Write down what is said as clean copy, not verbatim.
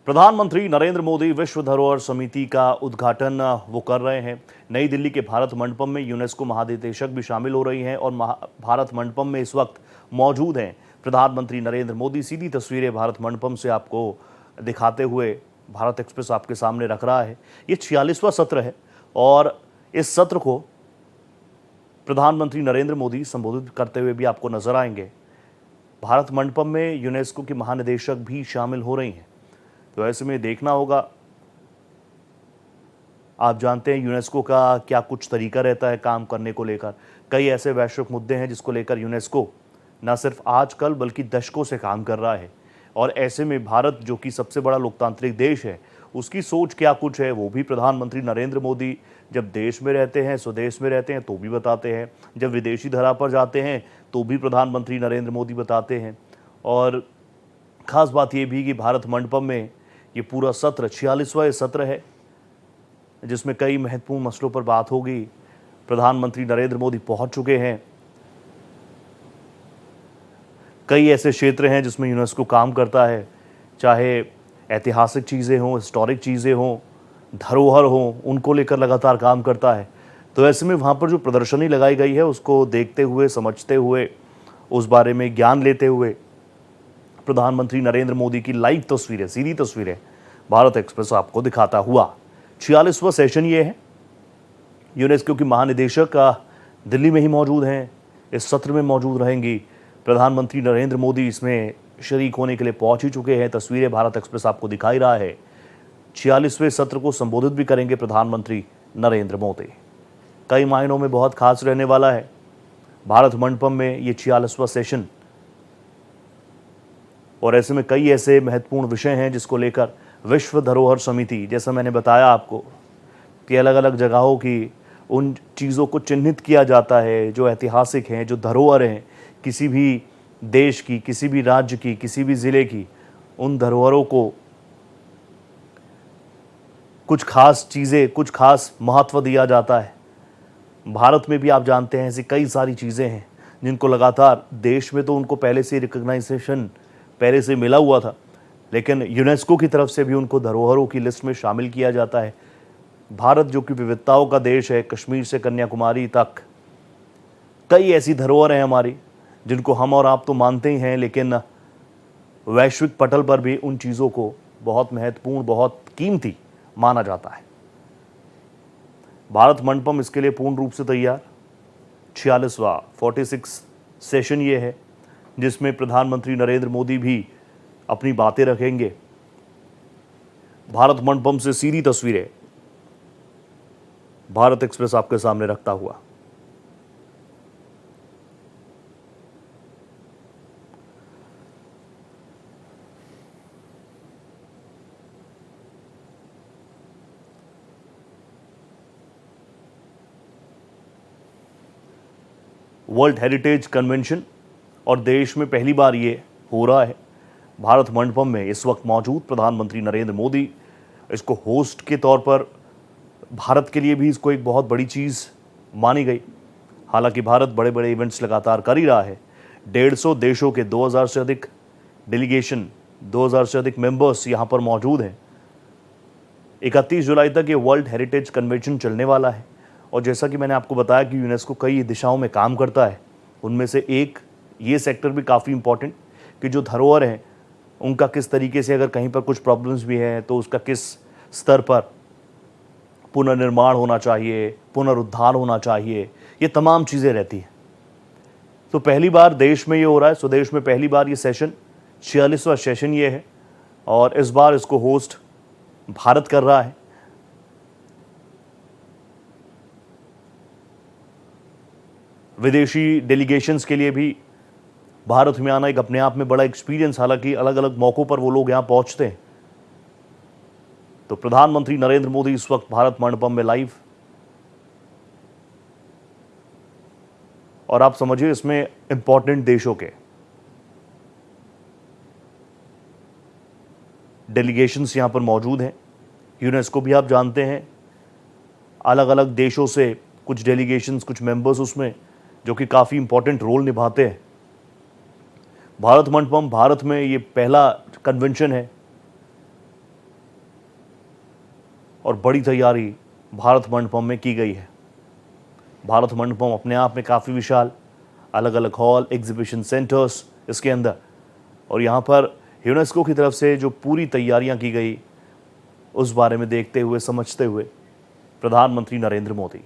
प्रधानमंत्री नरेंद्र मोदी विश्व धरोहर समिति का उद्घाटन वो कर रहे हैं। नई दिल्ली के भारत मंडपम में यूनेस्को महानिदेशक भी शामिल हो रही हैं और भारत मंडपम में इस वक्त मौजूद हैं प्रधानमंत्री नरेंद्र मोदी। सीधी तस्वीरें भारत मंडपम से आपको दिखाते हुए भारत एक्सप्रेस आपके सामने रख रहा है। ये 46वां सत्र है और इस सत्र को प्रधानमंत्री नरेंद्र मोदी संबोधित करते हुए भी आपको नजर आएंगे। भारत मंडपम में यूनेस्को की महानिदेशक भी शामिल हो रही हैं, तो ऐसे में देखना होगा। आप जानते हैं यूनेस्को का क्या कुछ तरीका रहता है काम करने को लेकर। कई ऐसे वैश्विक मुद्दे हैं जिसको लेकर यूनेस्को न सिर्फ आजकल बल्कि दशकों से काम कर रहा है। और ऐसे में भारत जो कि सबसे बड़ा लोकतांत्रिक देश है, उसकी सोच क्या कुछ है वो भी प्रधानमंत्री नरेंद्र मोदी जब देश में रहते हैं, स्वदेश में रहते हैं तो भी बताते हैं, जब विदेशी धरा पर जाते हैं तो भी प्रधानमंत्री नरेंद्र मोदी बताते हैं। और ख़ास बात ये भी कि भारत मंडपम में ये पूरा सत्र 46वां सत्र है जिसमें कई महत्वपूर्ण मसलों पर बात होगी। प्रधानमंत्री नरेंद्र मोदी पहुंच चुके हैं। कई ऐसे क्षेत्र हैं जिसमें यूनेस्को काम करता है, चाहे ऐतिहासिक चीज़ें हों, हिस्टोरिक चीज़ें हों, धरोहर हों, उनको लेकर लगातार काम करता है। तो ऐसे में वहाँ पर जो प्रदर्शनी लगाई गई है उसको देखते हुए, समझते हुए, उस बारे में ज्ञान लेते हुए प्रधानमंत्री नरेंद्र मोदी की लाइव तस्वीरें, सीधी तस्वीरें भारत एक्सप्रेस आपको दिखाता हुआ 46वां सेशन ये है। यूनेस्को की महानिदेशक दिल्ली में ही मौजूद हैं, इस सत्र में मौजूद रहेंगी। प्रधानमंत्री नरेंद्र मोदी इसमें शरीक होने के लिए पहुंच ही चुके हैं। तस्वीरें भारत एक्सप्रेस आपको दिखाई रहा है। 46वें सत्र को संबोधित भी करेंगे प्रधानमंत्री नरेंद्र मोदी। कई मायनों में बहुत खास रहने वाला है भारत मंडपम में ये 46वां सेशन। और ऐसे में कई ऐसे महत्वपूर्ण विषय हैं जिसको लेकर विश्व धरोहर समिति, जैसा मैंने बताया आपको कि अलग अलग जगहों की उन चीज़ों को चिन्हित किया जाता है जो ऐतिहासिक हैं, जो धरोहर हैं किसी भी देश की, किसी भी राज्य की, किसी भी ज़िले की। उन धरोहरों को कुछ खास चीज़ें, कुछ खास महत्व दिया जाता है। भारत में भी आप जानते हैं ऐसी कई सारी चीज़ें हैं जिनको लगातार देश में तो उनको पहले से रिकग्नाइजेशन पहले से मिला हुआ था, लेकिन यूनेस्को की तरफ से भी उनको धरोहरों की लिस्ट में शामिल किया जाता है। भारत जो कि विविधताओं का देश है, कश्मीर से कन्याकुमारी तक कई ऐसी धरोहर हैं हमारी जिनको हम और आप तो मानते ही हैं, लेकिन वैश्विक पटल पर भी उन चीज़ों को बहुत महत्वपूर्ण, बहुत कीमती माना जाता है। भारत मंडपम इसके लिए पूर्ण रूप से तैयार। 46वां 46 सेशन ये है जिसमें प्रधानमंत्री नरेंद्र मोदी भी अपनी बातें रखेंगे। भारत मंडपम से सीधी तस्वीरें भारत एक्सप्रेस आपके सामने रखता हुआ। वर्ल्ड हेरिटेज कन्वेंशन और देश में पहली बार ये हो रहा है। भारत मंडपम में इस वक्त मौजूद प्रधानमंत्री नरेंद्र मोदी इसको होस्ट के तौर पर, भारत के लिए भी इसको एक बहुत बड़ी चीज़ मानी गई। हालांकि भारत बड़े बड़े इवेंट्स लगातार कर ही रहा है। 150 देशों के 2000 से अधिक डेलीगेशन, 2000 से अधिक मेंबर्स यहाँ पर मौजूद हैं। 31 जुलाई तक ये वर्ल्ड हेरिटेज कन्वेंशन चलने वाला है। और जैसा कि मैंने आपको बताया कि यूनेस्को कई दिशाओं में काम करता है, उनमें से एक ये सेक्टर भी काफ़ी इम्पोर्टेंट कि जो धरोहर हैं उनका किस तरीके से, अगर कहीं पर कुछ प्रॉब्लम्स भी हैं तो उसका किस स्तर पर पुनर्निर्माण होना चाहिए, पुनरुद्धार होना चाहिए, ये तमाम चीज़ें रहती हैं। तो पहली बार देश में ये हो रहा है, स्वदेश में पहली बार ये सेशन 46वां सेशन ये है और इस बार इसको होस्ट भारत कर रहा है। विदेशी डेलीगेशंस के लिए भी भारत में आना एक अपने आप में बड़ा एक्सपीरियंस, हालांकि अलग अलग मौक़ों पर वो लोग यहाँ पहुँचते हैं। तो प्रधानमंत्री नरेंद्र मोदी इस वक्त भारत मंडपम में लाइव, और आप समझिए इसमें इंपॉर्टेंट देशों के डेलीगेशंस यहाँ पर मौजूद हैं। यूनेस्को भी आप जानते हैं अलग अलग देशों से कुछ डेलीगेशंस, कुछ मेंबर्स उसमें जो कि काफ़ी इंपॉर्टेंट रोल निभाते हैं। भारत मंडपम भारत में ये पहला कन्वेंशन है और बड़ी तैयारी भारत मंडपम में की गई है। भारत मंडपम अपने आप में काफ़ी विशाल, अलग अलग हॉल, एग्जीबिशन सेंटर्स इसके अंदर, और यहाँ पर यूनेस्को की तरफ से जो पूरी तैयारियां की गई उस बारे में देखते हुए, समझते हुए प्रधानमंत्री नरेंद्र मोदी